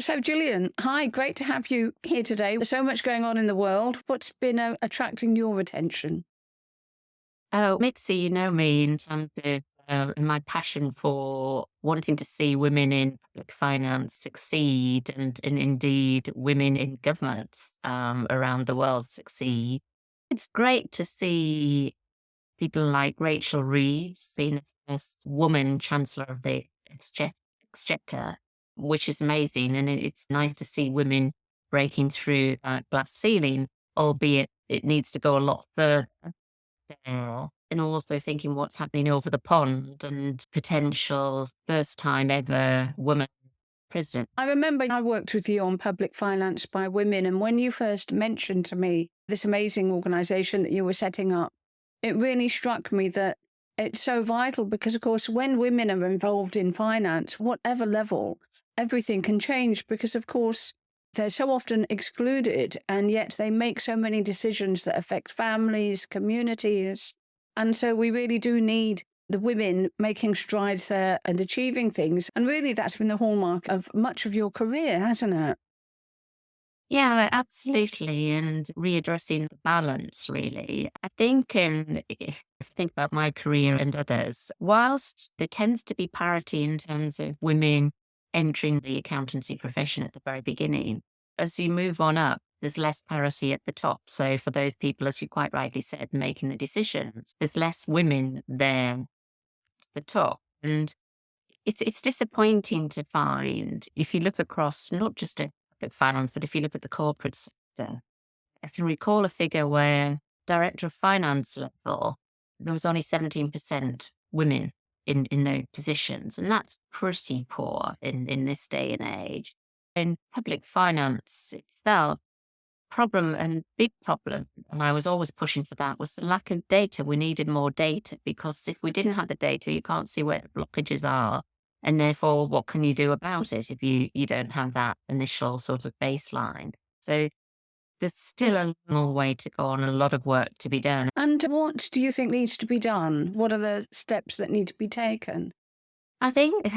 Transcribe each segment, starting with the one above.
So, Gillian, hi, great to have you here today. There's so much going on in the world. What's been attracting your attention? Oh, Mitzi, you know me in terms of my passion for wanting to see women in public finance succeed and indeed women in governments around the world succeed. It's great to see people like Rachel Reeves being the first woman Chancellor of the Exchequer, which is amazing. And it's nice to see women breaking through that glass ceiling, albeit it needs to go a lot further now, and also thinking what's happening over the pond and potential first time ever woman president. I remember I worked with you on public finance by women, and when you first mentioned to me this amazing organisation that you were setting up, it really struck me that it's so vital because, of course, when women are involved in finance, whatever level, everything can change because, of course, they're so often excluded and yet they make so many decisions that affect families, communities. And so we really do need the women making strides there and achieving things. And really, that's been the hallmark of much of your career, hasn't it? Yeah, absolutely. And readdressing the balance, really. I think, if I think about my career and others, whilst there tends to be parity in terms of women entering the accountancy profession at the very beginning, as you move on up, there's less parity at the top. So for those people, as you quite rightly said, making the decisions, there's less women there at the top. And it's disappointing to find if you look across not just at finance, but if you look at the corporate sector. I can recall a figure where director of finance level, there was only 17% women in those positions. And that's pretty poor in this day and age. In public finance itself, problem and big problem, and I was always pushing for that, was the lack of data. We needed more data because if we didn't have the data, you can't see where the blockages are. And therefore, what can you do about it if you don't have that initial sort of baseline? So there's still a long way to go and a lot of work to be done. And what do you think needs to be done? What are the steps that need to be taken? I think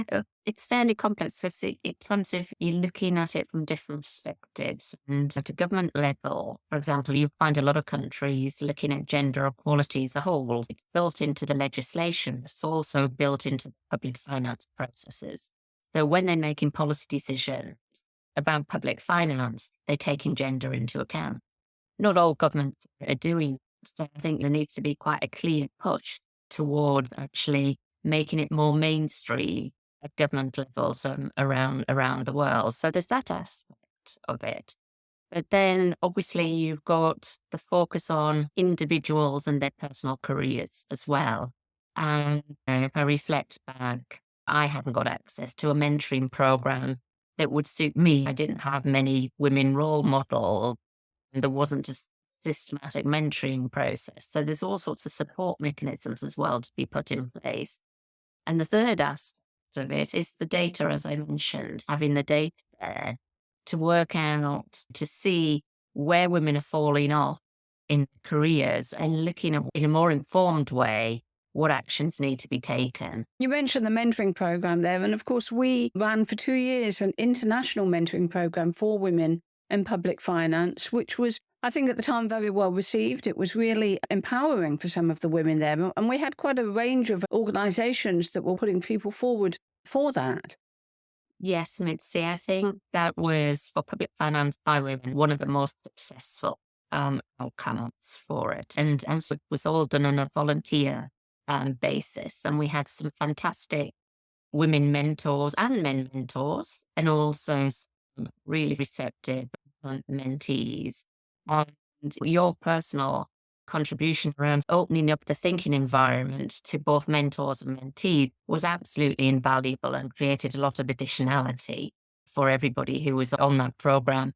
it's fairly complex because in terms of you looking at it from different perspectives. And at a government level, for example, you find a lot of countries looking at gender equality as a whole. It's built into the legislation. It's also built into the public finance processes. So when they're making policy decisions about public finance, they're taking gender into account. Not all governments are doing. So I think there needs to be quite a clear push toward actually making it more mainstream at government levels around the world. So there's that aspect of it. But then obviously you've got the focus on individuals and their personal careers as well. And if I reflect back, I haven't got access to a mentoring program that would suit me. I didn't have many women role models and there wasn't a systematic mentoring process. So there's all sorts of support mechanisms as well to be put in place. And the third aspect of it is the data, as I mentioned, having the data there to work out, to see where women are falling off in careers and looking at in a more informed way what actions need to be taken. You mentioned the mentoring program there, and of course, we ran for 2 years an international mentoring program for women in public finance, which was, I think, at the time very well received. It was really empowering for some of the women there, and we had quite a range of organisations that were putting people forward for that. Yes, Mitzi, I think that was for public finance by women, one of the most successful outcomes for it. And so it was all done on a volunteer basis. And we had some fantastic women mentors and men mentors, and also some really receptive mentees. And your personal contribution around opening up the thinking environment to both mentors and mentees was absolutely invaluable and created a lot of additionality for everybody who was on that program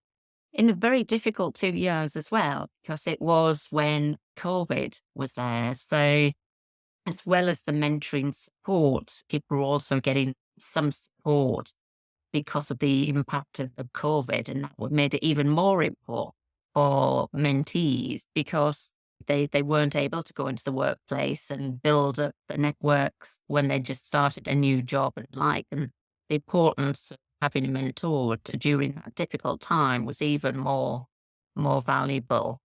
in a very difficult 2 years as well, because it was when COVID was there. So as well as the mentoring support, people were also getting some support because of the impact of COVID. And that made it even more important for mentees because they weren't able to go into the workplace and build up the networks when they just started a new job in life. And the importance of having a mentor during that difficult time was even more valuable.